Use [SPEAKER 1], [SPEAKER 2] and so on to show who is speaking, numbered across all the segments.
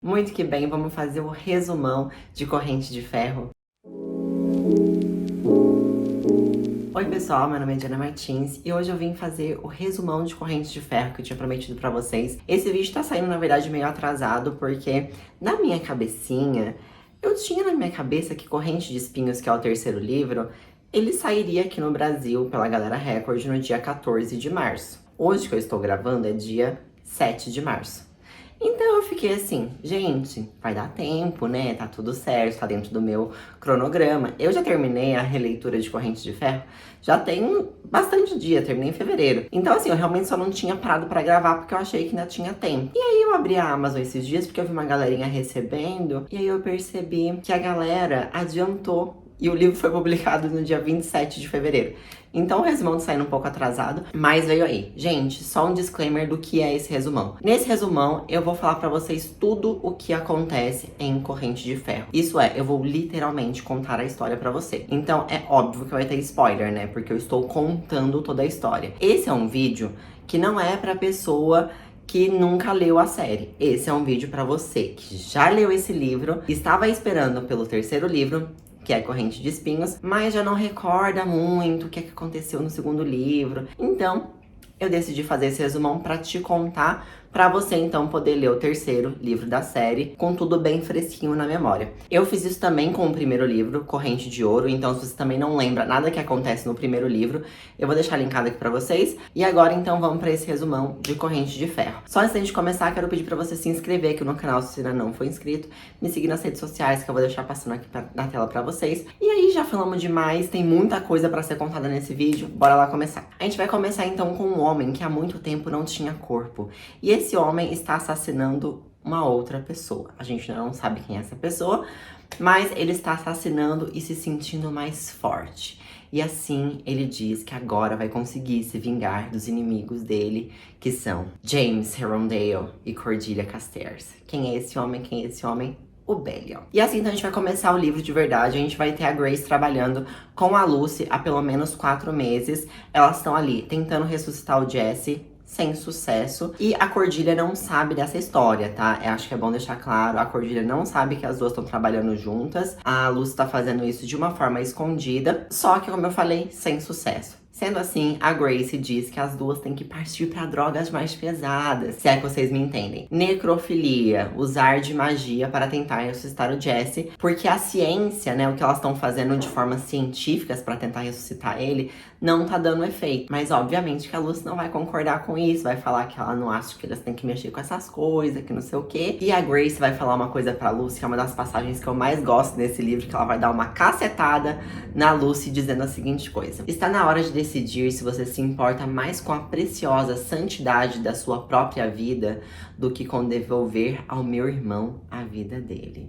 [SPEAKER 1] Muito que bem, vamos fazer o resumão de Corrente de Ferro. Oi pessoal, meu nome é Diana Martins e hoje eu vim fazer o resumão de Corrente de Ferro que eu tinha prometido pra vocês. Esse vídeo tá saindo, na verdade, meio atrasado porque na minha cabecinha, eu tinha na minha cabeça que Corrente de Espinhos, que é o terceiro livro, ele sairia aqui no Brasil pela Galera Record no dia 14 de março. Hoje que eu estou gravando é dia 7 de março. Então eu fiquei assim, gente, vai dar tempo, né? Tá tudo certo, tá dentro do meu cronograma. Eu já terminei a releitura de Corrente de Ferro, já tem bastante dia, terminei em fevereiro. Então assim, eu realmente só não tinha parado pra gravar porque eu achei que ainda tinha tempo. E aí eu abri a Amazon esses dias porque eu vi uma galerinha recebendo, e aí eu percebi que a galera adiantou e o livro foi publicado no dia 27 de fevereiro. Então o resumão tá saindo um pouco atrasado, mas veio aí. Gente, só um disclaimer do que é esse resumão. Nesse resumão, eu vou falar pra vocês tudo o que acontece em Corrente de Ferro. Isso é, eu vou literalmente contar a história pra você. Então é óbvio que vai ter spoiler, né? Porque eu estou contando toda a história. Esse é um vídeo que não é pra pessoa que nunca leu a série. Esse é um vídeo pra você que já leu esse livro, estava esperando pelo terceiro livro, que é Corrente de Espinhos, mas já não recorda muito o que aconteceu no segundo livro. Então, eu decidi fazer esse resumão pra te contar, pra você então poder ler o terceiro livro da série com tudo bem fresquinho na memória. Eu fiz isso também com o primeiro livro, Corrente de Ouro, então se você também não lembra nada que acontece no primeiro livro, eu vou deixar linkado aqui pra vocês. E agora então vamos pra esse resumão de Corrente de Ferro. Só antes de começar, quero pedir pra você se inscrever aqui no canal se você ainda não for inscrito, me seguir nas redes sociais que eu vou deixar passando aqui na tela pra vocês. E aí, já falamos demais, tem muita coisa pra ser contada nesse vídeo, bora lá começar. A gente vai começar então com um homem que há muito tempo não tinha corpo. E esse homem está assassinando uma outra pessoa. A gente ainda não sabe quem é essa pessoa, mas ele está assassinando e se sentindo mais forte. E assim ele diz que agora vai conseguir se vingar dos inimigos dele, que são James Herondale e Cordelia Castears. Quem é esse homem? Quem é esse homem? O Bellion. E assim, então a gente vai começar o livro de verdade. A gente vai ter a Grace trabalhando com a Lucy há pelo menos 4 meses. Elas estão ali tentando ressuscitar o Jesse, sem sucesso. E a Cordelia não sabe dessa história, tá? Eu acho que é bom deixar claro, a Cordelia não sabe que as duas estão trabalhando juntas. A Lucy tá fazendo isso de uma forma escondida, só que, como eu falei, sem sucesso. Sendo assim, a Grace diz que as duas têm que partir para drogas mais pesadas, se é que vocês me entendem. Necrofilia, usar de magia para tentar ressuscitar o Jesse, porque a ciência, né, o que elas estão fazendo de formas científicas para tentar ressuscitar ele, não tá dando efeito. Mas obviamente que a Lucy não vai concordar com isso, vai falar que ela não acha que elas têm que mexer com essas coisas, que não sei o quê. E a Grace vai falar uma coisa pra Lucy, que é uma das passagens que eu mais gosto desse livro, que ela vai dar uma cacetada na Lucy dizendo a seguinte coisa: está na hora de decidir se você se importa mais com a preciosa santidade da sua própria vida do que com devolver ao meu irmão a vida dele.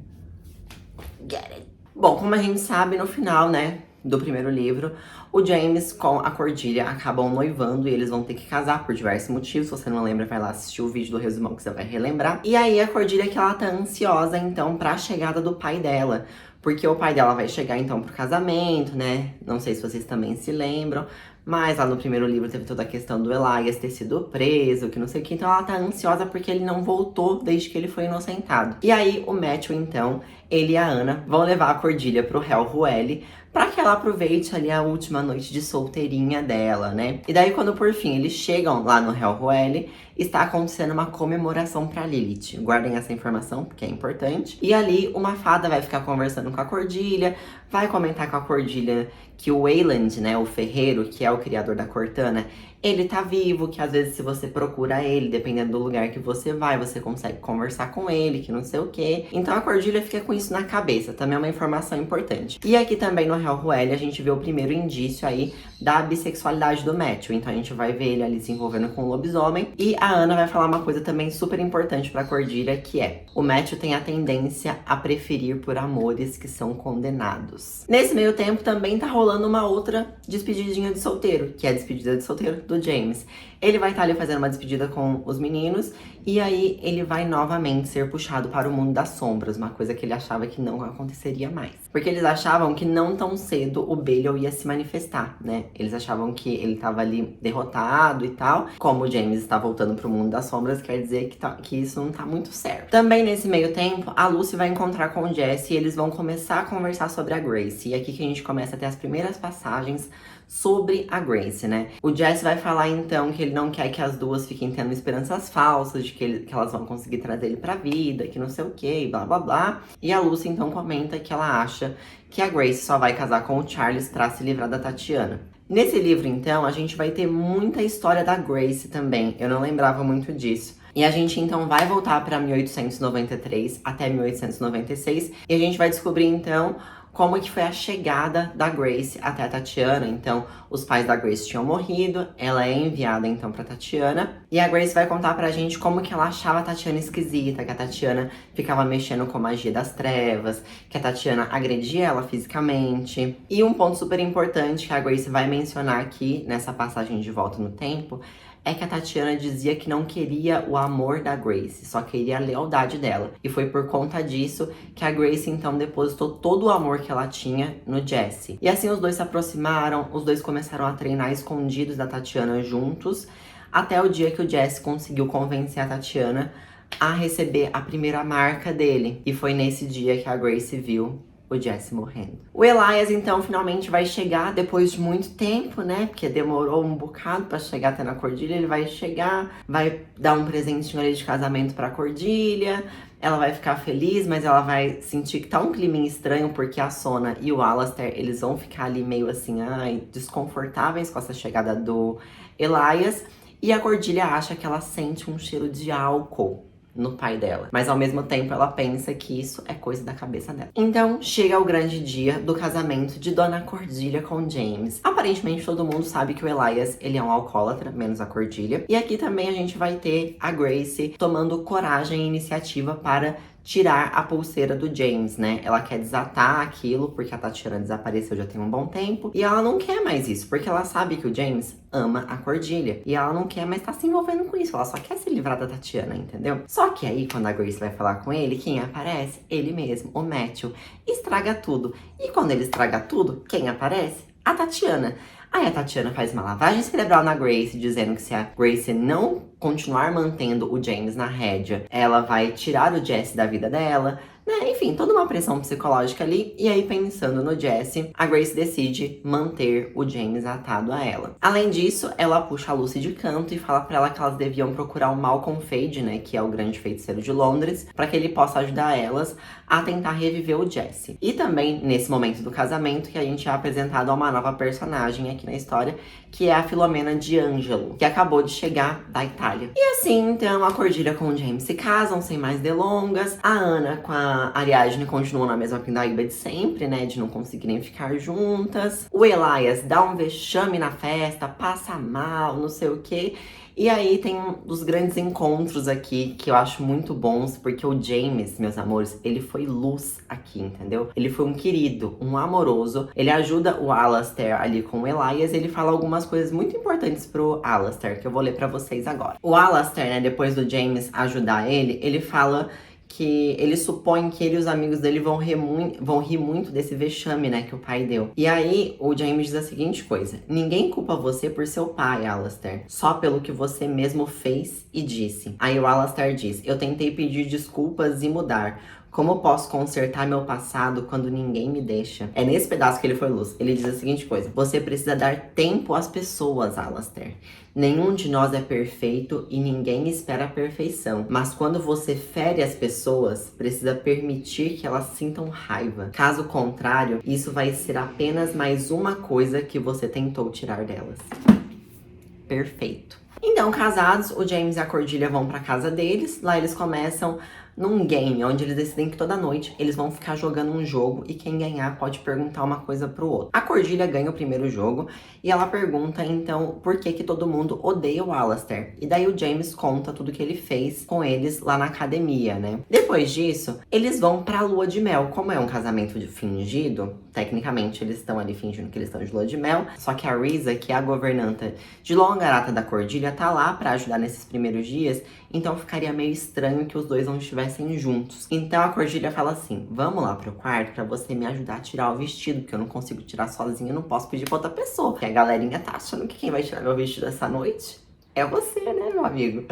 [SPEAKER 1] Get it? Bom, como a gente sabe, no final, né, do primeiro livro, o James com a Cordelia acabam noivando e eles vão ter que casar por diversos motivos. Se você não lembra, vai lá assistir o vídeo do resumão que você vai relembrar. E aí a Cordelia que ela tá ansiosa, então, pra chegada do pai dela. Porque o pai dela vai chegar, então, pro casamento, né? Não sei se vocês também se lembram. Mas lá no primeiro livro teve toda a questão do Elias ter sido preso, que não sei o que. Então ela tá ansiosa porque ele não voltou desde que ele foi inocentado. E aí o Matthew, então, ele e a Ana vão levar a Cordelia pro Hellruelle pra que ela aproveite ali a última noite de solteirinha dela, né? E daí quando por fim eles chegam lá no Hellruelle, está acontecendo uma comemoração pra Lilith. Guardem essa informação, porque é importante. E ali uma fada vai ficar conversando com a Cordelia, vai comentar com a Cordelia que o Wayland, né, o ferreiro, que é o criador da Cortana, ele tá vivo, que às vezes se você procura ele, dependendo do lugar que você vai, você consegue conversar com ele, que não sei o quê. Então a Cordelia fica com isso na cabeça, também é uma informação importante. E aqui também no Hellruelle a gente vê o primeiro indício aí da bissexualidade do Matthew. Então a gente vai ver ele ali se envolvendo com o lobisomem. E a Ana vai falar uma coisa também super importante pra Cordelia, que é: o Matthew tem a tendência a preferir por amores que são condenados. Nesse meio tempo também tá rolando uma outra despedidinha de solteiro, que é a despedida de solteiro do James. Ele vai estar ali fazendo uma despedida com os meninos, e aí ele vai novamente ser puxado para o mundo das sombras, uma coisa que ele achava que não aconteceria mais. Porque eles achavam que não tão cedo o Belial ia se manifestar, né? Eles achavam que ele estava ali derrotado e tal. Como o James está voltando para o mundo das sombras, quer dizer que isso não tá muito certo. Também nesse meio tempo, a Lucy vai encontrar com o Jesse e eles vão começar a conversar sobre a Grace. E é aqui que a gente começa a ter as primeiras passagens sobre a Grace, né? O Jesse vai falar então que ele não quer que as duas fiquem tendo esperanças falsas de que elas vão conseguir trazer ele pra vida, que não sei o que, blá blá blá. E a Lucy então comenta que ela acha que a Grace só vai casar com o Charles pra se livrar da Tatiana. Nesse livro, então, a gente vai ter muita história da Grace também. Eu não lembrava muito disso. E a gente, então, vai voltar para 1893 até 1896. E a gente vai descobrir, então, como que foi a chegada da Grace até a Tatiana. Então, os pais da Grace tinham morrido, ela é enviada, então, pra Tatiana. E a Grace vai contar pra gente como que ela achava a Tatiana esquisita, que a Tatiana ficava mexendo com magia das trevas, que a Tatiana agredia ela fisicamente. E um ponto super importante que a Grace vai mencionar aqui, nessa passagem de volta no tempo, é que a Tatiana dizia que não queria o amor da Grace, só queria a lealdade dela. E foi por conta disso que a Grace, então, depositou todo o amor que ela tinha no Jesse. E assim os dois se aproximaram, os dois começaram a treinar escondidos da Tatiana juntos, até o dia que o Jesse conseguiu convencer a Tatiana a receber a primeira marca dele. E foi nesse dia que a Grace viu o Jesse morrendo. O Elias, então, finalmente vai chegar depois de muito tempo, né? Porque demorou um bocado pra chegar até na Cordelia. Ele vai chegar, vai dar um presentinho ali de casamento pra Cordelia. Ela vai ficar feliz, mas ela vai sentir que tá um clima estranho, porque a Sona e o Alastair, eles vão ficar ali meio assim, desconfortáveis com essa chegada do Elias. E a Cordelia acha que ela sente um cheiro de álcool no pai dela. Mas ao mesmo tempo ela pensa que isso é coisa da cabeça dela. Então chega o grande dia do casamento de Dona Cordelia com James. Aparentemente todo mundo sabe que o Elias, ele é um alcoólatra, menos a Cordelia. E aqui também a gente vai ter a Grace tomando coragem e iniciativa para tirar a pulseira do James, né? Ela quer desatar aquilo, porque a Tatiana desapareceu já tem um bom tempo. E ela não quer mais isso, porque ela sabe que o James ama a Cordelia. E ela não quer mais estar se envolvendo com isso. Ela só quer se livrar da Tatiana, entendeu? Só que aí, quando a Grace vai falar com ele, quem aparece? Ele mesmo, o Matthew. Estraga tudo. E quando ele estraga tudo, quem aparece? A Tatiana. Aí a Tatiana faz uma lavagem cerebral na Grace, dizendo que se a Grace não continuar mantendo o James na rédea, ela vai tirar o Jesse da vida dela, né? Enfim, toda uma pressão psicológica ali. E aí, pensando no Jesse, a Grace decide manter o James atado a ela. Além disso, ela puxa a Lucy de canto e fala pra ela que elas deviam procurar o Malcolm Fade, né? Que é o grande feiticeiro de Londres, pra que ele possa ajudar elas a tentar reviver o Jesse. E também, nesse momento do casamento, que a gente é apresentado a uma nova personagem aqui na história, que é a Filomena de Angelo, que acabou de chegar da Itália. E assim, então, a Cordelia com o James se casam, sem mais delongas. A Ana com a Ariadne continuam na mesma pindaíba de sempre, né? De não conseguirem ficar juntas. O Elias dá um vexame na festa, passa mal, não sei o quê. E aí tem um dos grandes encontros aqui que eu acho muito bons, porque o James, meus amores, ele foi luz aqui, entendeu? Ele foi um querido, um amoroso. Ele ajuda o Alastair ali com o Elias, ele fala algumas coisas muito importantes pro Alastair, que eu vou ler pra vocês agora. O Alastair, né, depois do James ajudar ele fala que ele supõe que ele e os amigos dele vão rir muito desse vexame, né, que o pai deu. E aí, o James diz a seguinte coisa: ninguém culpa você por seu pai, Alastair, só pelo que você mesmo fez e disse. Aí o Alastair diz: eu tentei pedir desculpas e mudar. Como posso consertar meu passado quando ninguém me deixa? É nesse pedaço que ele foi luz. Ele diz a seguinte coisa: você precisa dar tempo às pessoas, Alastair. Nenhum de nós é perfeito e ninguém espera a perfeição. Mas quando você fere as pessoas, precisa permitir que elas sintam raiva. Caso contrário, isso vai ser apenas mais uma coisa que você tentou tirar delas. Perfeito. Então, casados, o James e a Cordelia vão pra casa deles. Lá eles começam num game onde eles decidem que toda noite eles vão ficar jogando um jogo e quem ganhar pode perguntar uma coisa pro outro. A Cordelia ganha o primeiro jogo e ela pergunta então por que que todo mundo odeia o Alastair. E daí o James conta tudo que ele fez com eles lá na academia, né? Depois disso, eles vão pra lua de mel. Como é um casamento fingido, tecnicamente eles estão ali fingindo que eles estão de lua de mel, só que a Risa, que é a governanta de longa data da Cordelia, tá lá pra ajudar nesses primeiros dias, então ficaria meio estranho que os dois não estivessem juntos. Então a Cordelia fala assim: vamos lá pro quarto pra você me ajudar a tirar o vestido, porque eu não consigo tirar sozinha, não posso pedir pra outra pessoa. Porque a galerinha tá achando que quem vai tirar meu vestido essa noite é você, né, meu amigo?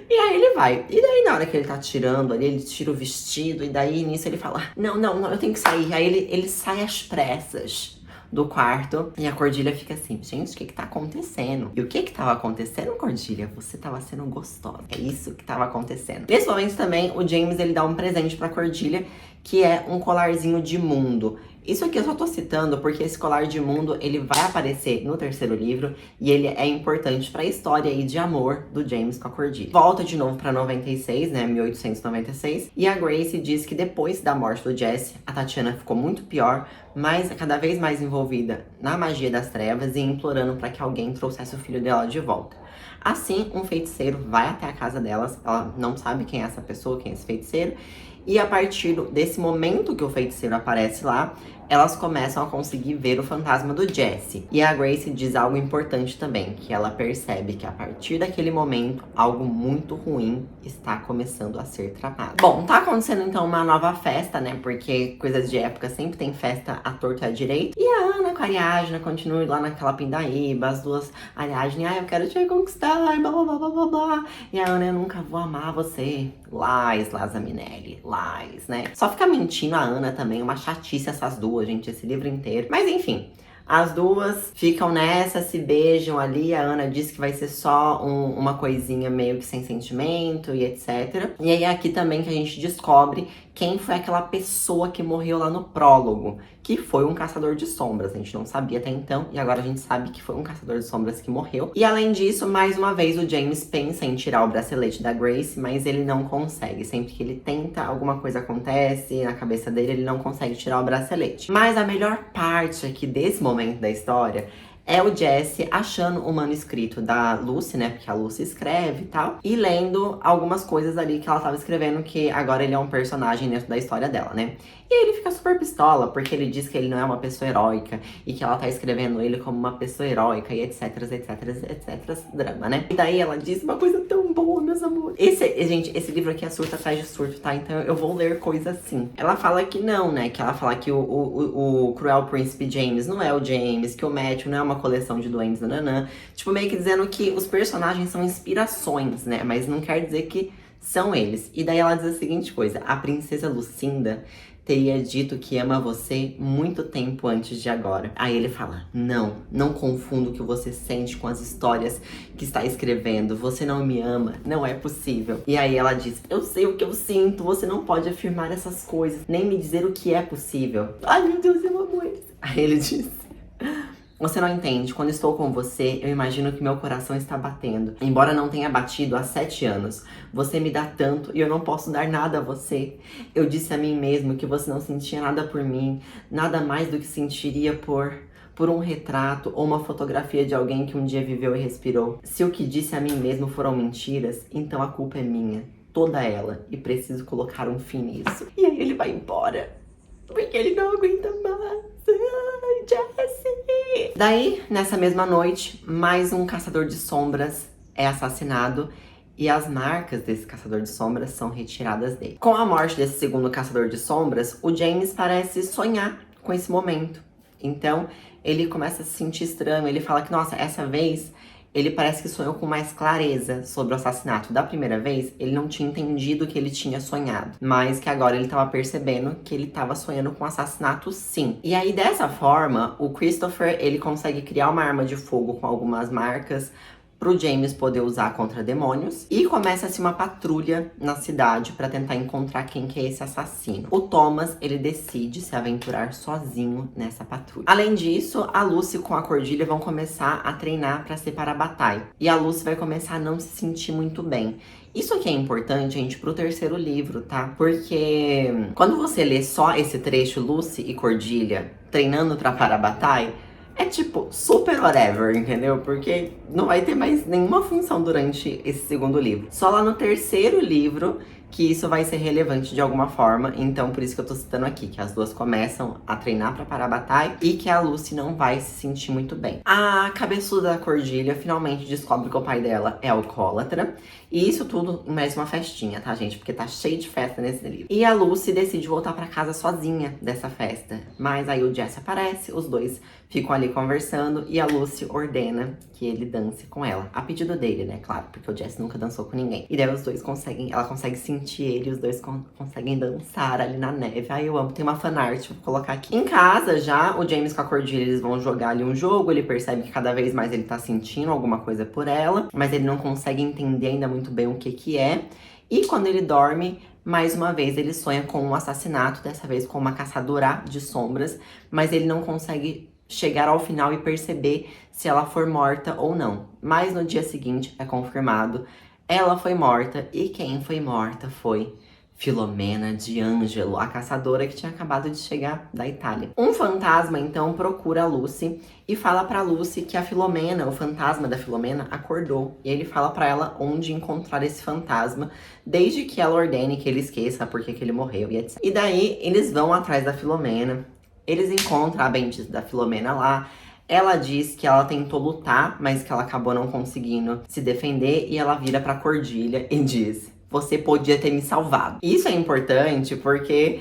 [SPEAKER 1] E aí ele vai. E daí na hora que ele tá tirando ali, ele tira o vestido, e daí nisso ele fala: não, eu tenho que sair. Aí ele sai às pressas do quarto e a Cordelia fica assim: gente, o que que tá acontecendo? E o que que tava acontecendo, Cordelia? Você tava sendo gostosa. É isso que tava acontecendo. Nesse momento também, o James, ele dá um presente pra Cordelia, que é um colarzinho de mundo. Isso aqui eu só tô citando porque esse colar de mundo, ele vai aparecer no terceiro livro e ele é importante pra história aí de amor do James com a Cordelia. Volta de novo pra 96, né, 1896, e a Grace diz que depois da morte do Jesse, a Tatiana ficou muito pior, mas cada vez mais envolvida na magia das trevas e implorando pra que alguém trouxesse o filho dela de volta. Assim, um feiticeiro vai até a casa delas, ela não sabe quem é essa pessoa, quem é esse feiticeiro, e a partir desse momento que o feiticeiro aparece lá, elas começam a conseguir ver o fantasma do Jesse. E a Grace diz algo importante também, que ela percebe que a partir daquele momento, algo muito ruim está começando a ser tramado. Bom, tá acontecendo então uma nova festa, né? Porque coisas de época sempre tem festa à torta e à direita. E a Ana com a Ariadne continuam lá naquela pindaíba, as duas, a Ariadne, eu quero te conquistar, blá blá blá blá blá. E a Ana, eu nunca vou amar você. Lies, Liza Minnelli, lies, né? Só fica mentindo a Ana também, uma chatice essas duas, gente, esse livro inteiro. Mas enfim, as duas ficam nessa, se beijam ali. A Ana diz que vai ser só uma coisinha meio que sem sentimento e etc. E aí é aqui também que a gente descobre quem foi aquela pessoa que morreu lá no prólogo, que foi um caçador de sombras. A gente não sabia até então, e agora a gente sabe que foi um caçador de sombras que morreu. E além disso, mais uma vez, o James pensa em tirar o bracelete da Grace, mas ele não consegue. Sempre que ele tenta, alguma coisa acontece na cabeça dele, ele não consegue tirar o bracelete. Mas a melhor parte aqui desse momento da história é o Jesse achando o manuscrito da Lucy, né? Porque a Lucy escreve e tal. E lendo algumas coisas ali que ela tava escrevendo, que agora ele é um personagem dentro da história dela, né? E aí ele fica super pistola, porque ele diz que ele não é uma pessoa heróica. E que ela tá escrevendo ele como uma pessoa heróica e etc, drama, né? E daí ela diz uma coisa tão boa, meus amores. Gente, esse livro aqui é surto atrás de surto, tá? Então eu vou ler coisa assim. Ela fala que não, né? Que ela fala que o Cruel Príncipe James não é o James, que o Matthew não é uma coleção de duendes, nananã. Tipo, meio que dizendo que os personagens são inspirações, né? Mas não quer dizer que são eles. E daí ela diz a seguinte coisa: a princesa Lucinda teria dito que ama você muito tempo antes de agora. Aí ele fala: não confunda o que você sente com as histórias que está escrevendo. Você não me ama, não é possível. E aí ela diz: eu sei o que eu sinto, você não pode afirmar essas coisas, nem me dizer o que é possível. Ai, meu Deus, eu amo eles. Aí ele diz: você não entende, quando estou com você, eu imagino que meu coração está batendo. Embora não tenha batido há 7 anos, você me dá tanto e eu não posso dar nada a você. Eu disse a mim mesmo que você não sentia nada por mim, nada mais do que sentiria por um retrato ou uma fotografia de alguém que um dia viveu e respirou. Se o que disse a mim mesmo foram mentiras, então a culpa é minha, toda ela, e preciso colocar um fim nisso. E aí ele vai embora, porque ele não aguenta mais. Ai, Jesse! Daí, nessa mesma noite, mais um caçador de sombras é assassinado e as marcas desse caçador de sombras são retiradas dele. Com a morte desse segundo caçador de sombras, o James parece sonhar com esse momento. Então, ele começa a se sentir estranho. Ele fala que, nossa, essa vez ele parece que sonhou com mais clareza sobre o assassinato. Da primeira vez, ele não tinha entendido que ele tinha sonhado, mas que agora ele tava percebendo que ele tava sonhando com assassinato sim. E aí, dessa forma, o Christopher, ele consegue criar uma arma de fogo com algumas marcas pro James poder usar contra demônios. E começa-se uma patrulha na cidade pra tentar encontrar quem que é esse assassino. O Thomas, ele decide se aventurar sozinho nessa patrulha. Além disso, a Lucy com a Cordelia vão começar a treinar pra ser Parabatai. E a Lucy vai começar a não se sentir muito bem. Isso aqui é importante, gente, pro terceiro livro, tá? Porque quando você lê só esse trecho, Lucy e Cordelia treinando pra Parabatai, é tipo, super whatever, entendeu? Porque não vai ter mais nenhuma função durante esse segundo livro. Só lá no terceiro livro que isso vai ser relevante de alguma forma. Então, por isso que eu tô citando aqui, que as duas começam a treinar pra Parabatai e que a Lucy não vai se sentir muito bem. A cabeçuda da Cordelia finalmente descobre que o pai dela é alcoólatra. E isso tudo em mais uma festinha, tá, gente? Porque tá cheio de festa nesse livro. E a Lucy decide voltar pra casa sozinha dessa festa. Mas aí o Jesse aparece, os dois ficam ali conversando e a Lucy ordena que ele dance com ela. A pedido dele, né? Claro, porque o Jesse nunca dançou com ninguém. E daí os dois conseguem, ela consegue sentir ele, os dois conseguem dançar ali na neve. Ai, eu amo. Tem uma fanart, vou colocar aqui. Em casa já, o James com a Cordelia, eles vão jogar ali um jogo. Ele percebe que cada vez mais ele tá sentindo alguma coisa por ela, mas ele não consegue entender ainda muito bem o que é. E quando ele dorme, mais uma vez ele sonha com um assassinato, dessa vez com uma caçadora de sombras, mas ele não consegue chegar ao final e perceber se ela for morta ou não. Mas no dia seguinte é confirmado, ela foi morta, e quem foi morta foi Filomena de Angelo, a caçadora que tinha acabado de chegar da Itália. Um fantasma, então, procura a Lucy e fala pra Lucy que a Filomena, o fantasma da Filomena, acordou. E ele fala pra ela onde encontrar esse fantasma, desde que ela ordene que ele esqueça porque que ele morreu e etc. E daí, eles vão atrás da Filomena, eles encontram a bendita da Filomena lá. Ela diz que ela tentou lutar, mas que ela acabou não conseguindo se defender. E ela vira pra Cordelia e diz: você podia ter me salvado. Isso é importante porque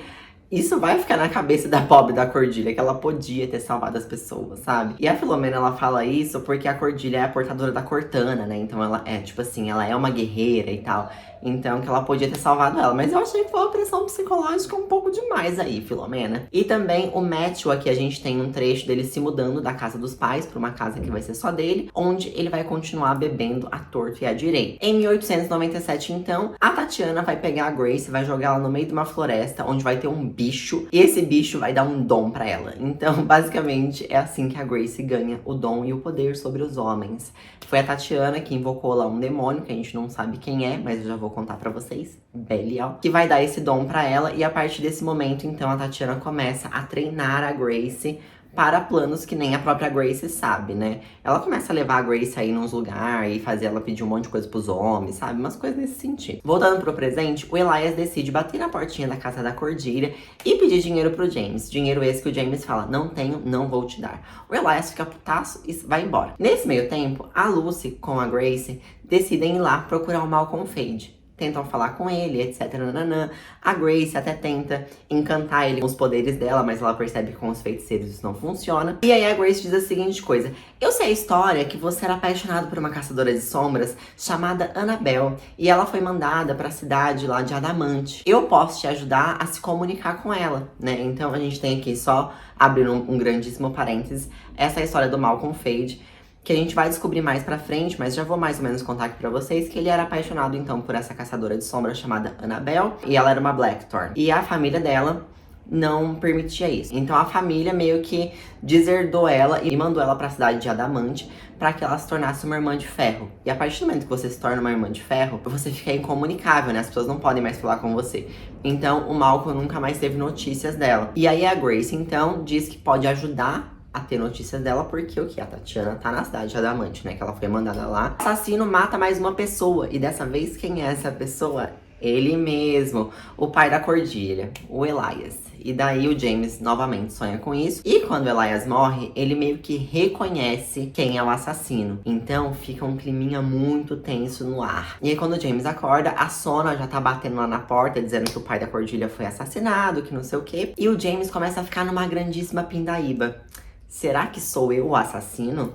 [SPEAKER 1] isso vai ficar na cabeça da pobre da Cordelia, que ela podia ter salvado as pessoas, sabe? E a Filomena, ela fala isso porque a Cordelia é a portadora da Cortana, né? Então ela é, tipo assim, ela é uma guerreira e tal. Então, que ela podia ter salvado ela. Mas eu achei que foi uma pressão psicológica um pouco demais aí, Filomena. E também o Matthew, aqui a gente tem um trecho dele se mudando da casa dos pais pra uma casa que vai ser só dele, onde ele vai continuar bebendo à torto e à direita. Em 1897, então, a Tatiana vai pegar a Grace, vai jogar ela no meio de uma floresta, onde vai ter um bicho, e esse bicho vai dar um dom pra ela. Então, basicamente, é assim que a Grace ganha o dom e o poder sobre os homens. Foi a Tatiana que invocou lá um demônio, que a gente não sabe quem é, mas eu já vou contar pra vocês, Belial, que vai dar esse dom pra ela. E a partir desse momento, então, a Tatiana começa a treinar a Grace para planos que nem a própria Grace sabe, né? Ela começa a levar a Grace aí nos lugares e fazer ela pedir um monte de coisa pros homens, sabe? Umas coisas nesse sentido. Voltando pro presente, o Elias decide bater na portinha da casa da Cordelia e pedir dinheiro pro James. Dinheiro esse que o James fala: não tenho, não vou te dar. O Elias fica putaço e vai embora. Nesse meio tempo, a Lucy com a Grace decidem ir lá procurar o Malcolm Fade. Tentam falar com ele, etc. Nananã. A Grace até tenta encantar ele com os poderes dela, mas ela percebe que com os feiticeiros isso não funciona. E aí a Grace diz a seguinte coisa: eu sei a história que você era apaixonado por uma caçadora de sombras chamada Annabelle, e ela foi mandada pra cidade lá de Adamante. Eu posso te ajudar a se comunicar com ela, né? Então a gente tem aqui, só abrindo um grandíssimo parênteses, essa é a história do Malcolm Fade, que a gente vai descobrir mais pra frente, mas já vou mais ou menos contar aqui pra vocês que ele era apaixonado, então, por essa caçadora de sombras chamada Annabelle, e ela era uma Blackthorn. E a família dela não permitia isso. Então a família meio que deserdou ela e mandou ela pra cidade de Adamante pra que ela se tornasse uma irmã de ferro. E a partir do momento que você se torna uma irmã de ferro, você fica incomunicável, né? As pessoas não podem mais falar com você. Então o Malcolm nunca mais teve notícias dela. E aí a Grace, então, diz que pode ajudar a ter notícias dela, porque o que? A Tatiana tá na cidade de Adamante, né? Que ela foi mandada lá. O assassino mata mais uma pessoa. E dessa vez, quem é essa pessoa? Ele mesmo, o pai da Cordelia, o Elias. E daí o James novamente sonha com isso. E quando o Elias morre, ele meio que reconhece quem é o assassino. Então fica um climinha muito tenso no ar. E aí quando o James acorda, a Sona já tá batendo lá na porta, dizendo que o pai da Cordelia foi assassinado, que não sei o quê. E o James começa a ficar numa grandíssima pindaíba. Será que sou eu o assassino?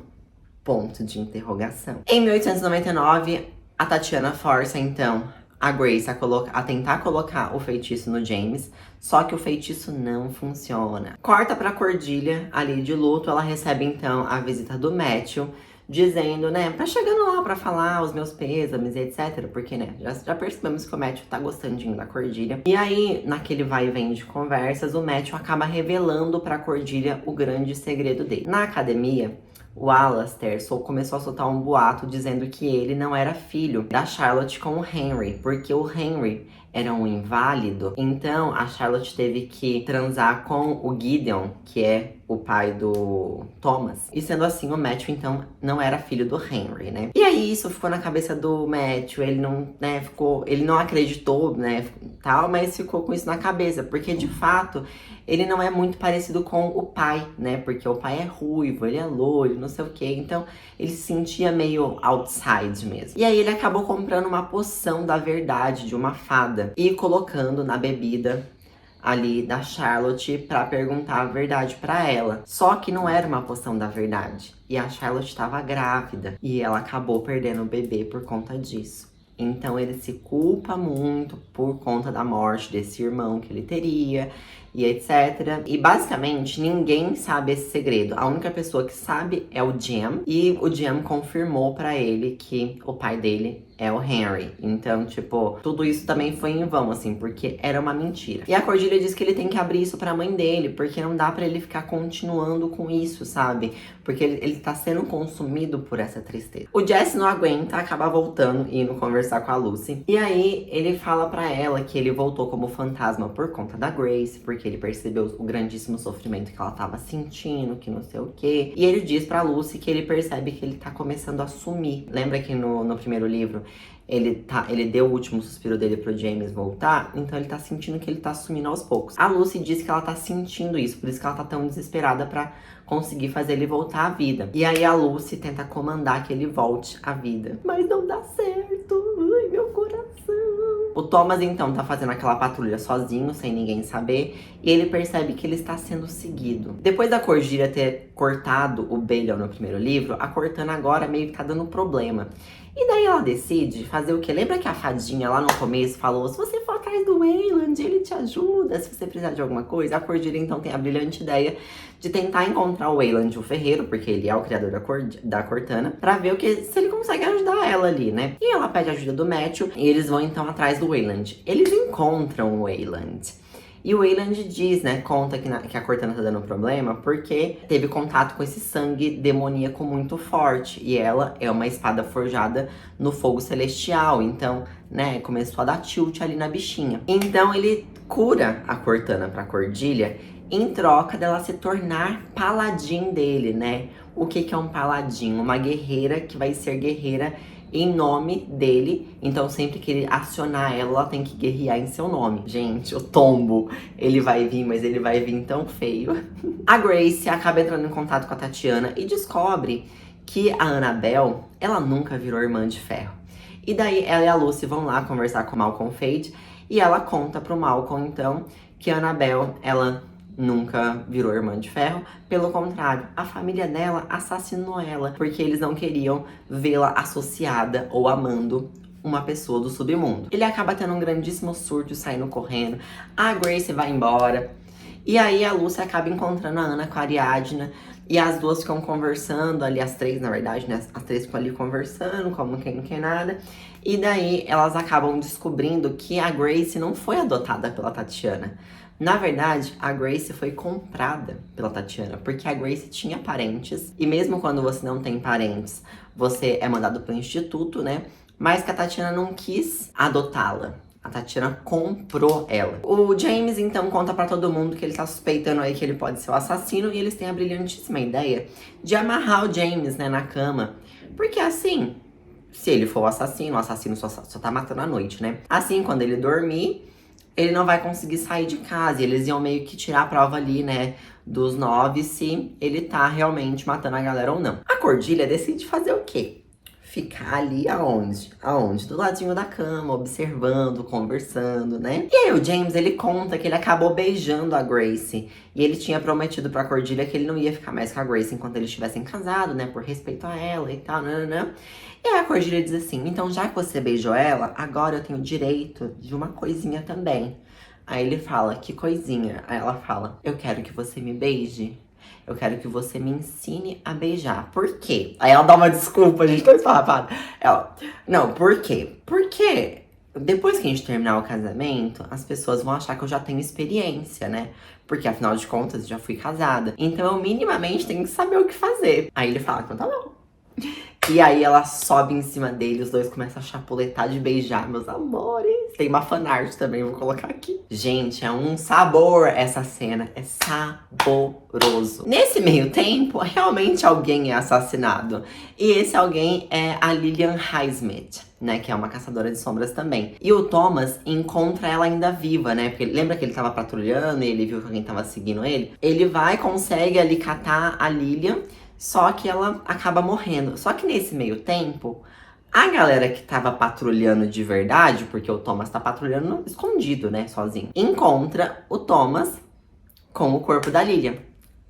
[SPEAKER 1] Ponto de interrogação. Em 1899, a Tatiana força, então, a Grace a tentar colocar o feitiço no James, só que o feitiço não funciona. Corta pra Cordelia, ali de luto, ela recebe, então, a visita do Matthew, dizendo, né, tá chegando lá pra falar os meus pêsames e etc. Porque, né, já percebemos que o Matthew tá gostandinho da Cordelia. E aí, naquele vai e vem de conversas, o Matthew acaba revelando pra Cordelia o grande segredo dele. Na academia, o Alastair começou a soltar um boato dizendo que ele não era filho da Charlotte com o Henry, porque o Henry era um inválido. Então a Charlotte teve que transar com o Gideon, que é o pai do Thomas. E sendo assim, o Matthew então não era filho do Henry, né? E aí isso ficou na cabeça do Matthew, ele não, né, ele não acreditou, né, tal, mas ficou com isso na cabeça, porque de fato ele não é muito parecido com o pai, né? Porque o pai é ruivo, ele é loiro, não sei o quê. Então ele se sentia meio outside mesmo. E aí ele acabou comprando uma poção da verdade de uma fada e colocando na bebida ali da Charlotte pra perguntar a verdade pra ela. Só que não era uma poção da verdade. E a Charlotte estava grávida e ela acabou perdendo o bebê por conta disso. Então ele se culpa muito por conta da morte desse irmão que ele teria e etc. E basicamente ninguém sabe esse segredo. A única pessoa que sabe é o Jim. E o Jim confirmou pra ele que o pai dele é o Henry. Então, tipo, tudo isso também foi em vão, assim, porque era uma mentira. E a Cordelia diz que ele tem que abrir isso pra mãe dele, porque não dá pra ele ficar continuando com isso, sabe? Porque ele tá sendo consumido por essa tristeza. O Jesse não aguenta, acaba voltando e indo conversar com a Lucy. E aí, ele fala pra ela que ele voltou como fantasma por conta da Grace, porque ele percebeu o grandíssimo sofrimento que ela tava sentindo, que não sei o quê. E ele diz pra Lucy que ele percebe que ele tá começando a sumir. Lembra que no primeiro livro, ele deu o último suspiro dele pro James voltar, então ele tá sentindo que ele tá sumindo aos poucos. A Lucy diz que ela tá sentindo isso, por isso que ela tá tão desesperada pra conseguir fazer ele voltar à vida. E aí a Lucy tenta comandar que ele volte à vida. Mas não dá certo, ai meu coração. O Thomas então tá fazendo aquela patrulha sozinho, sem ninguém saber, e ele percebe que ele está sendo seguido. Depois da Cordelia ter cortado o Balon no primeiro livro, a Cortana agora meio que tá dando problema. E daí ela decide fazer o quê? Lembra que a fadinha lá no começo falou: se você for atrás do Wayland, ele te ajuda, se você precisar de alguma coisa? A Cordelia então tem a brilhante ideia de tentar encontrar o Wayland, o ferreiro, porque ele é o criador da Cortana, pra ver se ele consegue ajudar ela ali, né? E ela pede ajuda do Matthew, e eles vão então atrás do Wayland. Eles encontram o Wayland. E o Wayland diz, né, conta que a Cortana tá dando problema porque teve contato com esse sangue demoníaco muito forte. E ela é uma espada forjada no fogo celestial, então, né, começou a dar tilt ali na bichinha. Então ele cura a Cortana pra Cordelia em troca dela se tornar paladin dele, né? O que é um paladin? Uma guerreira que vai ser guerreira em nome dele, então sempre que ele acionar ela, ela tem que guerrear em seu nome. Gente, o tombo, ele vai vir, mas ele vai vir tão feio. A Grace acaba entrando em contato com a Tatiana e descobre que a Annabelle, ela nunca virou irmã de ferro. E daí ela e a Lucy vão lá conversar com o Malcolm Fade, e ela conta pro Malcolm, então, que a Annabelle, ela nunca virou irmã de ferro. Pelo contrário, a família dela assassinou ela, porque eles não queriam vê-la associada ou amando uma pessoa do submundo. Ele acaba tendo um grandíssimo surto, saindo correndo. A Grace vai embora. E aí a Lucy acaba encontrando a Ana com a Ariadna. E as duas ficam conversando ali, as três, na verdade, né? As três ficam ali conversando, como quem não quer nada. E daí elas acabam descobrindo que a Grace não foi adotada pela Tatiana. Na verdade, a Grace foi comprada pela Tatiana, porque a Grace tinha parentes. E mesmo quando você não tem parentes, você é mandado pro instituto, né? Mas que a Tatiana não quis adotá-la. A Tatiana comprou ela. O James, então, conta pra todo mundo que ele tá suspeitando aí que ele pode ser o assassino. E eles têm a brilhantíssima ideia de amarrar o James, né, na cama. Porque assim, se ele for o assassino só tá matando à noite, né? Assim, quando ele dormir, ele não vai conseguir sair de casa. E eles iam meio que tirar a prova ali, né, dos 9, se ele tá realmente matando a galera ou não. A Cordelia decide fazer o quê? Ficar ali aonde? Aonde? Do ladinho da cama, observando, conversando, né? E aí o James, ele conta que ele acabou beijando a Grace. E ele tinha prometido pra Cordelia que ele não ia ficar mais com a Grace enquanto eles estivessem casados, né? Por respeito a ela e tal, né? E aí a Cordelia diz assim: então já que você beijou ela, agora eu tenho direito de uma coisinha também. Aí ele fala: que coisinha? Aí ela fala: eu quero que você me beije. Eu quero que você me ensine a beijar. Por quê? Aí ela dá uma desculpa, a gente tá esfarrapada. Ela, não, por quê? Porque depois que a gente terminar o casamento, as pessoas vão achar que eu já tenho experiência, né? Porque afinal de contas, eu já fui casada. Então eu minimamente tenho que saber o que fazer. Aí ele fala, então tá bom. E aí ela sobe em cima dele, os dois começam a chapuletar de beijar, meus amores. Tem uma fanart também, vou colocar aqui. Gente, é um sabor essa cena, é saboroso. Nesse meio tempo, realmente alguém é assassinado. E esse alguém é a Lillian Highsmith, né, que é uma caçadora de sombras também. E o Thomas encontra ela ainda viva, né, porque lembra que ele tava patrulhando e ele viu que alguém tava seguindo ele? Ele vai, consegue ali catar a Lillian, só que ela acaba morrendo. Só que nesse meio tempo, a galera que tava patrulhando de verdade, porque o Thomas tá patrulhando escondido, né, sozinho, encontra o Thomas com o corpo da Lillian.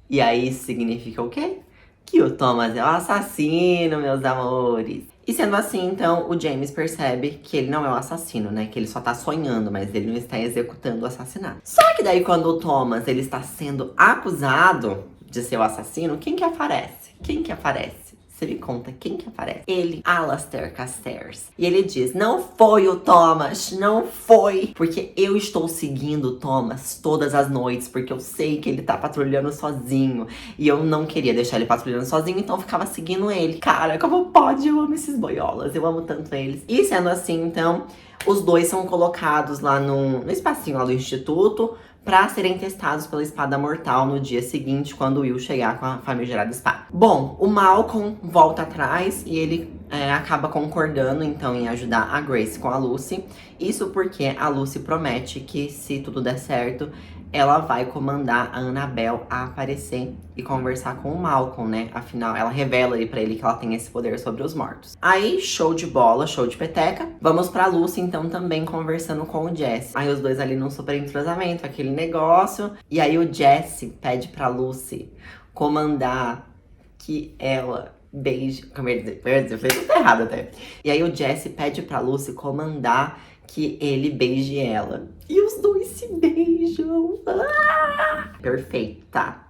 [SPEAKER 1] E aí isso significa o quê? Que o Thomas é o assassino, meus amores. E sendo assim, então, o James percebe que ele não é o assassino, né? Que ele só tá sonhando, mas ele não está executando o assassinato. Só que daí, quando o Thomas, ele está sendo acusado de ser o assassino, quem que aparece? Quem que aparece? Você me conta quem que aparece? Ele, Alastair Casteres. E ele diz, não foi o Thomas, não foi. Porque eu estou seguindo o Thomas todas as noites, porque eu sei que ele tá patrulhando sozinho. E eu não queria deixar ele patrulhando sozinho, então eu ficava seguindo ele. Cara, como pode? Eu amo esses boiolas, eu amo tanto eles. E sendo assim, então, os dois são colocados lá no espacinho lá do instituto, pra serem testados pela espada mortal no dia seguinte, quando o Will chegar com a famigerada espada. Bom, o Malcolm volta atrás e ele acaba concordando, então, em ajudar a Grace com a Lucy. Isso porque a Lucy promete que, se tudo der certo, ela vai comandar a Annabelle a aparecer e conversar com o Malcolm, né? Afinal, ela revela ali pra ele que ela tem esse poder sobre os mortos. Aí, show de bola, show de peteca. Vamos pra Lucy, então, também conversando com o Jesse. Aí os dois ali num super entrosamento, aquele negócio. E aí o Jesse pede pra Lucy comandar que ela beije... Como eu falei tudo errado até. E aí o Jesse pede pra Lucy comandar que ele beije ela. E os dois se beijam. Ah! Perfeito, tá?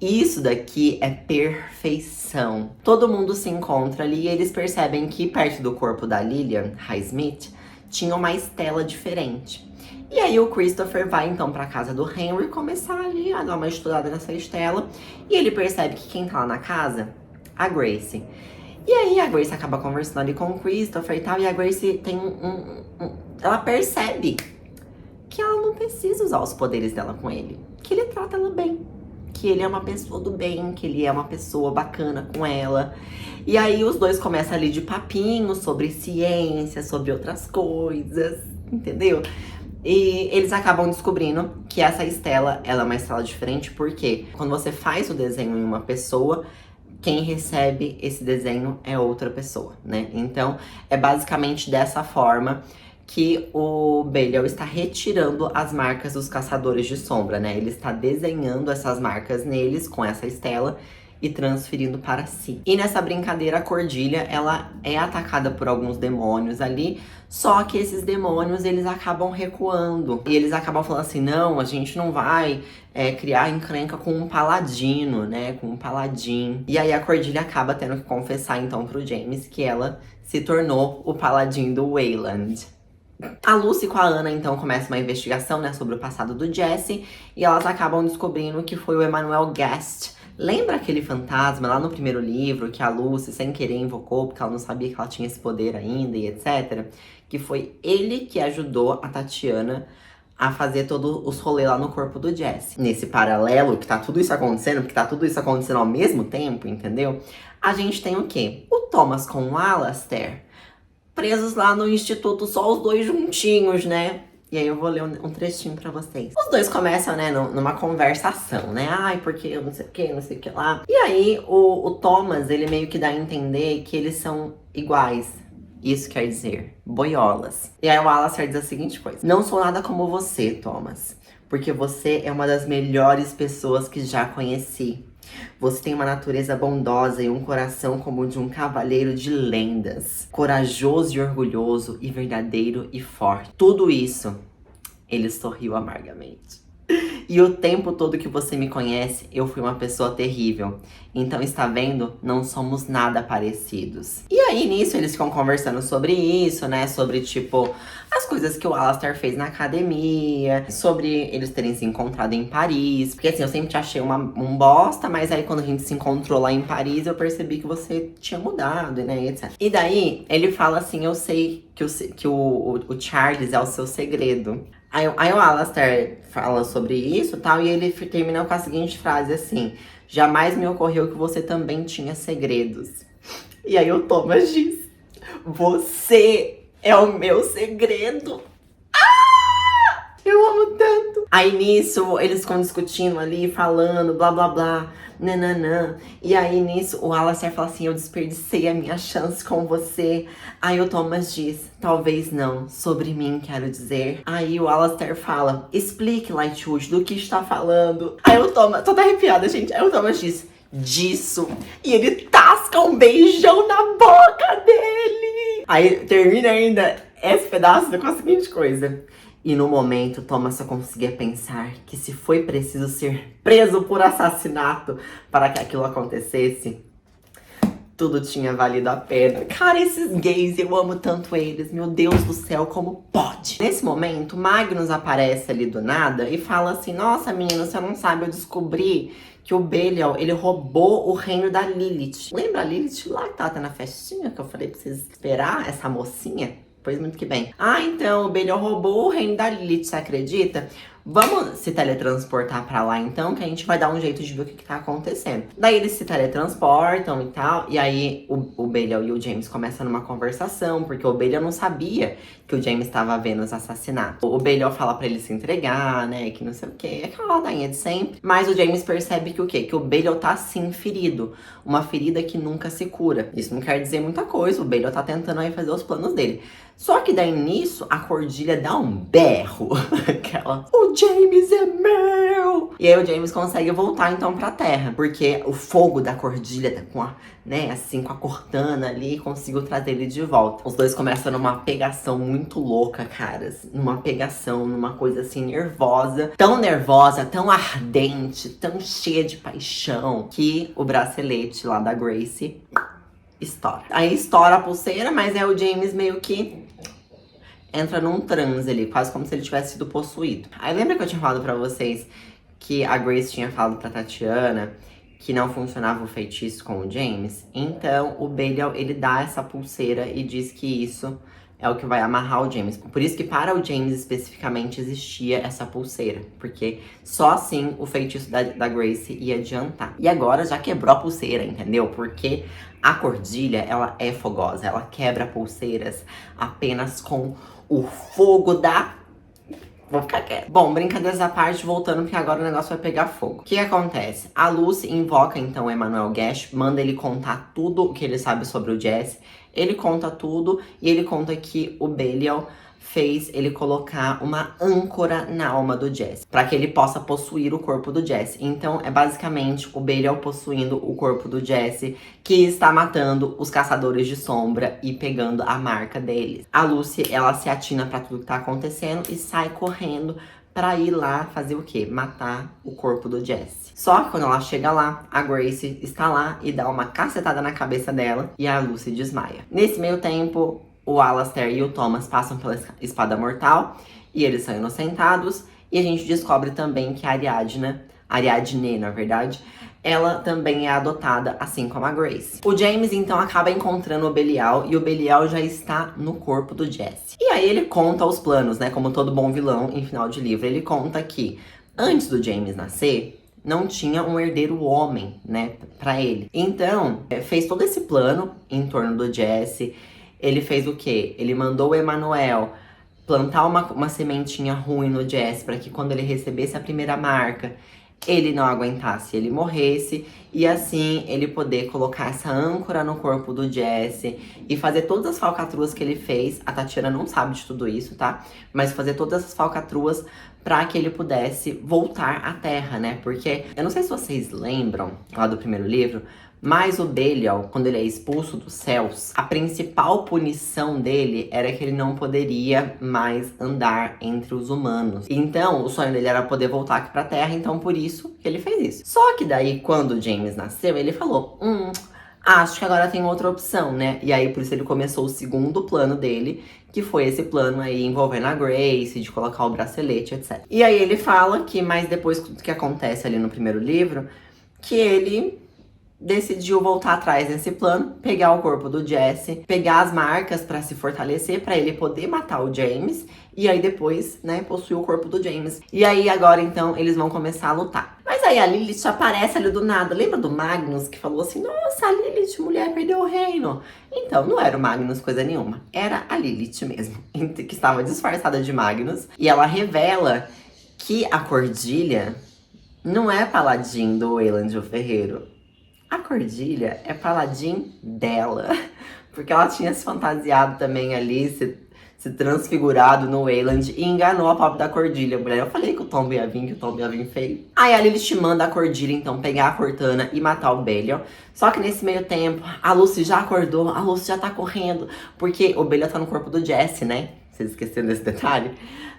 [SPEAKER 1] Isso daqui é perfeição. Todo mundo se encontra ali e eles percebem que perto do corpo da Lillian Highsmith tinha uma estela diferente. E aí o Christopher vai então pra casa do Henry começar ali a dar uma estudada nessa estela. E ele percebe que quem tá lá na casa? A Grace. E aí a Grace acaba conversando ali com o Christopher e tal. E a Grace tem ela percebe que ela não precisa usar os poderes dela com ele. Que ele trata ela bem. Que ele é uma pessoa do bem, que ele é uma pessoa bacana com ela. E aí os dois começam ali de papinho sobre ciência, sobre outras coisas, entendeu? E eles acabam descobrindo que essa estela, ela é uma estela diferente, porque quando você faz o desenho em uma pessoa, quem recebe esse desenho é outra pessoa, né? Então, é basicamente dessa forma que o Belial está retirando as marcas dos caçadores de sombra, né? Ele está desenhando essas marcas neles com essa estela e transferindo para si. E nessa brincadeira, a Cordelia, ela é atacada por alguns demônios ali, só que esses demônios, eles acabam recuando. E eles acabam falando assim, não, a gente não vai criar encrenca com um paladino, né, com um paladin. E aí a Cordelia acaba tendo que confessar, então, pro James que ela se tornou o paladin do Wayland. A Lucy com a Anna, então, começa uma investigação, né, sobre o passado do Jesse. E elas acabam descobrindo que foi o Emmanuel Guest. Lembra aquele fantasma lá no primeiro livro que a Lucy, sem querer, invocou porque ela não sabia que ela tinha esse poder ainda e etc? Que foi ele que ajudou a Tatiana a fazer todos os rolês lá no corpo do Jesse. Nesse paralelo, que tá tudo isso acontecendo, porque tá tudo isso acontecendo ao mesmo tempo, entendeu? A gente tem o quê? O Thomas com o Alastair presos lá no instituto, só os dois juntinhos, né? E aí eu vou ler um trechinho pra vocês. Os dois começam, né, numa conversação, né? Ai, porque eu não sei o que, não sei o que lá. E aí o Thomas, ele meio que dá a entender que eles são iguais. Isso quer dizer boiolas. E aí o Alastair diz a seguinte coisa. Não sou nada como você, Thomas. Porque você é uma das melhores pessoas que já conheci. Você tem uma natureza bondosa e um coração como o de um cavaleiro de lendas. Corajoso e orgulhoso, e verdadeiro e forte. Tudo isso, ele sorriu amargamente. E o tempo todo que você me conhece, eu fui uma pessoa terrível. Então, está vendo? Não somos nada parecidos. E aí, nisso, eles ficam conversando sobre isso, né? Sobre, tipo, as coisas que o Alastair fez na academia. Sobre eles terem se encontrado em Paris. Porque, assim, eu sempre te achei um bosta. Mas aí, quando a gente se encontrou lá em Paris, eu percebi que você tinha mudado, né? Etc. E daí, ele fala assim, eu sei que o Charles é o seu segredo. Aí o Alastair fala sobre isso e tal, e ele termina com a seguinte frase assim: jamais me ocorreu que você também tinha segredos. E aí o Thomas diz: você é o meu segredo. Eu amo tanto. Aí nisso, eles ficam discutindo ali, falando, blá blá blá, nananã. E aí nisso, o Alastair fala assim, eu desperdicei a minha chance com você. Aí o Thomas diz, talvez não, sobre mim, quero dizer. Aí o Alastair fala, explique, Lightwood, do que está falando. Aí o Thomas, tô até arrepiada, gente. Aí o Thomas diz, disso. E ele tasca um beijão na boca dele. Aí termina ainda esse pedaço com a seguinte coisa. E no momento, Thomas só conseguia pensar que se foi preciso ser preso por assassinato para que aquilo acontecesse, tudo tinha valido a pena. Cara, esses gays, eu amo tanto eles. Meu Deus do céu, como pode? Nesse momento, Magnus aparece ali do nada e fala assim, nossa, menina, você não sabe, eu descobri que o Belial, ele roubou o reino da Lilith. Lembra a Lilith lá que tava na festinha que eu falei pra vocês esperar essa mocinha? Pois muito que bem. Ah, então, o Belial roubou o reino da Lilith, você acredita? Vamos se teletransportar pra lá então, que a gente vai dar um jeito de ver o que tá acontecendo. Daí eles se teletransportam e tal, e aí o Belial e o James começam numa conversação, porque o Belial não sabia que o James estava vendo os assassinatos. O Belial fala pra ele se entregar, né, que não sei o que, aquela ladainha de sempre. Mas o James percebe que o quê? Que o Belial tá sim ferido, uma ferida que nunca se cura. Isso não quer dizer muita coisa, o Belial tá tentando aí fazer os planos dele. Só que daí nisso, a Cordelia dá um berro. Aquela, o James é meu! E aí o James consegue voltar então pra terra. Porque o fogo da Cordelia tá com a, né, assim, com a Cortana ali, e conseguiu trazer ele de volta. Os dois começam numa pegação muito louca, caras. Numa pegação, numa coisa assim, nervosa. Tão nervosa, tão ardente, tão cheia de paixão, que o bracelete lá da Gracie estoura. Aí estoura a pulseira, mas é o James meio que entra num transe ali, quase como se ele tivesse sido possuído. Aí lembra que eu tinha falado pra vocês que a Grace tinha falado pra Tatiana que não funcionava o feitiço com o James? Então o Belial, ele dá essa pulseira e diz que isso é o que vai amarrar o James. Por isso que para o James especificamente existia essa pulseira. Porque só assim o feitiço da Grace ia adiantar. E agora já quebrou a pulseira, entendeu? Porque a Cordelia, ela é fogosa. Ela quebra pulseiras apenas com o fogo da... Vou ficar quieto. Bom, brincadeiras à parte, voltando, porque agora o negócio vai pegar fogo. O que acontece? A Lucy invoca, então, o Emmanuel Gash, manda ele contar tudo o que ele sabe sobre o Jesse. Ele conta tudo e ele conta que o Belial fez ele colocar uma âncora na alma do Jesse, para que ele possa possuir o corpo do Jesse. Então, é basicamente o Belial possuindo o corpo do Jesse, que está matando os caçadores de sombra e pegando a marca deles. A Lucy, ela se atina para tudo que tá acontecendo e sai correndo pra ir lá fazer o quê? Matar o corpo do Jesse. Só que quando ela chega lá, a Grace está lá e dá uma cacetada na cabeça dela e a Lucy desmaia. Nesse meio tempo, o Alastair e o Thomas passam pela espada mortal e eles são inocentados. E a gente descobre também que a Ariadne, na verdade, ela também é adotada, assim como a Grace. O James, então, acaba encontrando o Belial e o Belial já está no corpo do Jesse. E aí ele conta os planos, né? Como todo bom vilão em final de livro, ele conta que antes do James nascer, não tinha um herdeiro homem, né, pra ele. Então, fez todo esse plano em torno do Jesse. Ele fez o quê? Ele mandou o Emmanuel plantar uma sementinha ruim no Jesse para que quando ele recebesse a primeira marca, ele não aguentasse, ele morresse. E assim, ele poder colocar essa âncora no corpo do Jesse e fazer todas as falcatruas que ele fez. A Tatiana não sabe de tudo isso, tá? Mas fazer todas essas falcatruas para que ele pudesse voltar à Terra, né? Porque eu não sei se vocês lembram lá do primeiro livro, mas o Belial, quando ele é expulso dos céus, a principal punição dele era que ele não poderia mais andar entre os humanos. Então, o sonho dele era poder voltar aqui pra Terra, então por isso que ele fez isso. Só que daí, quando o James nasceu, ele falou, acho que agora tem outra opção, né? E aí, por isso ele começou o segundo plano dele, que foi esse plano aí envolvendo a Grace, de colocar o bracelete, etc. E aí ele fala que, mais depois do que acontece ali no primeiro livro, que ele decidiu voltar atrás desse plano, pegar o corpo do Jesse, pegar as marcas pra se fortalecer, pra ele poder matar o James, e aí depois, né, possuir o corpo do James. E aí agora, então, eles vão começar a lutar. Mas aí a Lilith aparece ali do nada. Lembra do Magnus que falou assim, nossa, a Lilith, mulher, perdeu o reino? Então, não era o Magnus coisa nenhuma. Era a Lilith mesmo, que estava disfarçada de Magnus. E ela revela que a Cordelia não é paladin do Wayland o Ferreiro. A Cordelia é paladin dela, porque ela tinha se fantasiado também ali, se transfigurado no Wayland e enganou a pobre da Cordelia. Mulher, eu falei que o Tom ia vir, que o Tom ia vir feio. Aí a Lilith manda a Cordelia, então, pegar a Cortana e matar o Belial. Só que nesse meio tempo, a Lucy já acordou, a Lucy já tá correndo, porque o Belial tá no corpo do Jesse, né? Vocês esqueceram desse detalhe?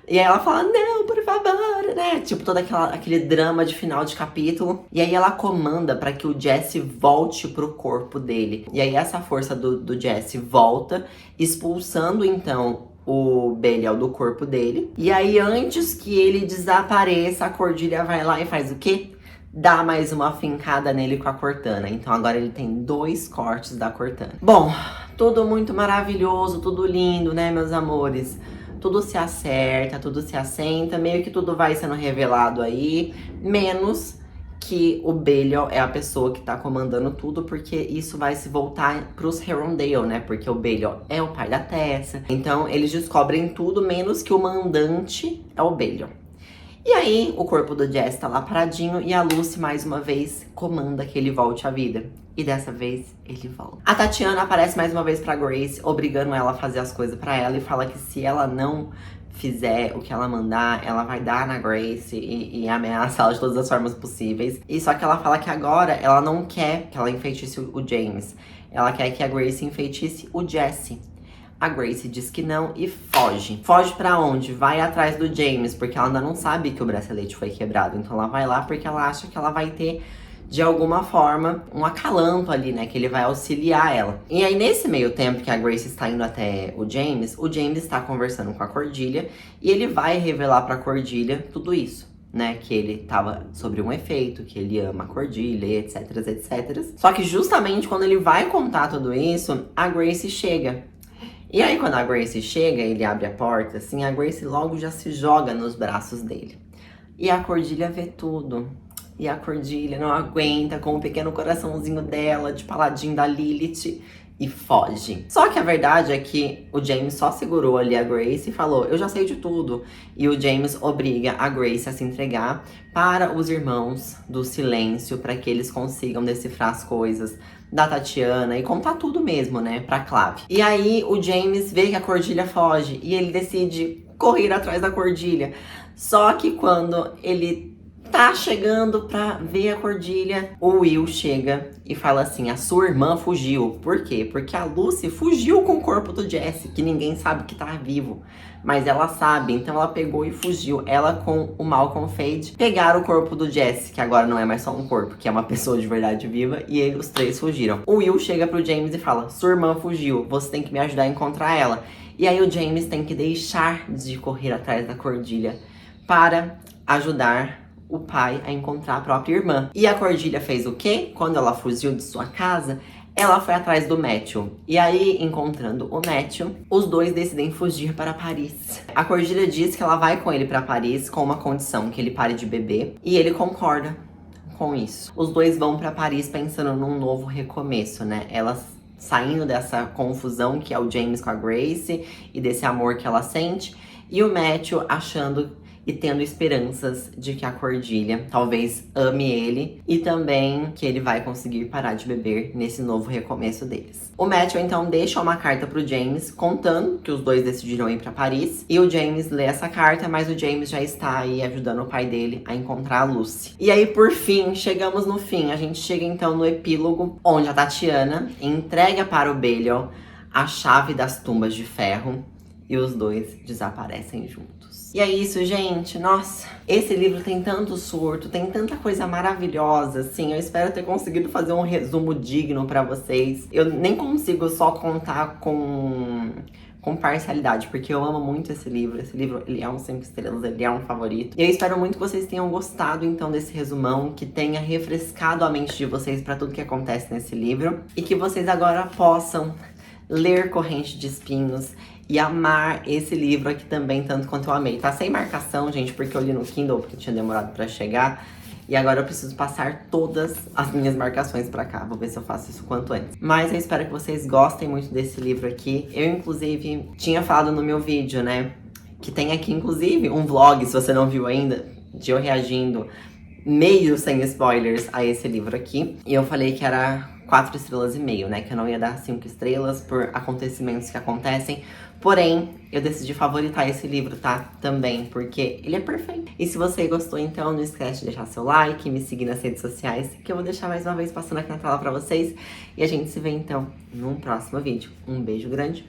[SPEAKER 1] E aí ela fala, não, por favor, né? Tipo, todo aquele drama de final de capítulo. E aí ela comanda pra que o Jesse volte pro corpo dele. E aí essa força do Jesse volta, expulsando então o Belial do corpo dele. E aí antes que ele desapareça, a Cordelia vai lá e faz o quê? Dá mais uma fincada nele com a Cortana. Então agora ele tem 2 cortes da Cortana. Bom, tudo muito maravilhoso, tudo lindo, né, meus amores? Tudo se acerta, tudo se assenta, meio que tudo vai sendo revelado aí, menos que o Belial é a pessoa que tá comandando tudo, porque isso vai se voltar pros Herondale, né? Porque o Belial é o pai da Tessa. Então eles descobrem tudo, menos que o mandante é o Belial. E aí, o corpo do Jess tá lá paradinho e a Lucy, mais uma vez, comanda que ele volte à vida. E dessa vez, ele volta. A Tatiana aparece mais uma vez pra Grace, obrigando ela a fazer as coisas pra ela e fala que se ela não fizer o que ela mandar, ela vai dar na Grace e ameaça ela de todas as formas possíveis. E só que ela fala que agora ela não quer que ela enfeitice o James. Ela quer que a Grace enfeitice o Jesse. A Grace diz que não e foge. Foge pra onde? Vai atrás do James, porque ela ainda não sabe que o bracelete foi quebrado. Então ela vai lá porque ela acha que ela vai ter, de alguma forma, um acalanto ali, né? Que ele vai auxiliar ela. E aí, nesse meio tempo que a Grace está indo até o James está conversando com a Cordelia. E ele vai revelar pra Cordelia tudo isso, né? Que ele tava sobre um efeito, que ele ama a Cordelia, etc, etc. Só que justamente quando ele vai contar tudo isso, a Grace chega. E aí, quando a Grace chega, ele abre a porta, assim, a Grace logo já se joga nos braços dele. E a Cordelia vê tudo. E a Cordelia não aguenta com o pequeno coraçãozinho dela, de paladin da Lilith, e foge. Só que a verdade é que o James só segurou ali a Grace e falou, eu já sei de tudo. E o James obriga a Grace a se entregar para os irmãos do silêncio, para que eles consigam decifrar as coisas da Tatiana e contar tudo mesmo, né, pra Clave. E aí o James vê que a Cordelia foge e ele decide correr atrás da Cordelia. Só que quando ele tá chegando pra ver a Cordelia, o Will chega e fala assim, a sua irmã fugiu. Por quê? Porque a Lucy fugiu com o corpo do Jesse, que ninguém sabe que tá vivo. Mas ela sabe, então ela pegou e fugiu. Ela com o Malcolm Fade pegaram o corpo do Jesse, que agora não é mais só um corpo, que é uma pessoa de verdade viva, e os 3 fugiram. O Will chega pro James e fala, sua irmã fugiu, você tem que me ajudar a encontrar ela. E aí o James tem que deixar de correr atrás da Cordelia para ajudar o pai a encontrar a própria irmã. E a Cordelia fez o quê? Quando ela fugiu de sua casa, ela foi atrás do Matthew. E aí, encontrando o Matthew, os dois decidem fugir para Paris. A Cordelia diz que ela vai com ele para Paris com uma condição, que ele pare de beber. E ele concorda com isso. Os dois vão para Paris pensando num novo recomeço, né? Elas saindo dessa confusão que é o James com a Grace e desse amor que ela sente. E o Matthew achando e tendo esperanças de que a Cordelia talvez ame ele e também que ele vai conseguir parar de beber nesse novo recomeço deles. O Matthew então deixa uma carta pro James contando que os dois decidiram ir para Paris e o James lê essa carta, mas o James já está aí ajudando o pai dele a encontrar a Lucy. E aí por fim, chegamos no fim, a gente chega então no epílogo onde a Tatiana entrega para o Belial a chave das tumbas de ferro e os dois desaparecem juntos. E é isso, gente. Nossa, esse livro tem tanto surto, tem tanta coisa maravilhosa, assim. Eu espero ter conseguido fazer um resumo digno pra vocês. Eu nem consigo só contar com parcialidade, porque eu amo muito esse livro. Esse livro, ele é um 5 estrelas, ele é um favorito. E eu espero muito que vocês tenham gostado, então, desse resumão, que tenha refrescado a mente de vocês pra tudo que acontece nesse livro. E que vocês agora possam ler Corrente de Espinhos e amar esse livro aqui também, tanto quanto eu amei. Tá sem marcação, gente, porque eu li no Kindle, porque tinha demorado pra chegar. E agora eu preciso passar todas as minhas marcações pra cá. Vou ver se eu faço isso quanto antes. Mas eu espero que vocês gostem muito desse livro aqui. Eu, inclusive, tinha falado no meu vídeo, né? Que tem aqui, inclusive, um vlog, se você não viu ainda, de eu reagindo meio sem spoilers a esse livro aqui. E eu falei que era 4 estrelas e meio, né? Que eu não ia dar 5 estrelas por acontecimentos que acontecem. Porém, eu decidi favoritar esse livro, tá? Também, porque ele é perfeito. E se você gostou, então, não esquece de deixar seu like, me seguir nas redes sociais, que eu vou deixar mais uma vez passando aqui na tela pra vocês. E a gente se vê, então, num próximo vídeo. Um beijo grande.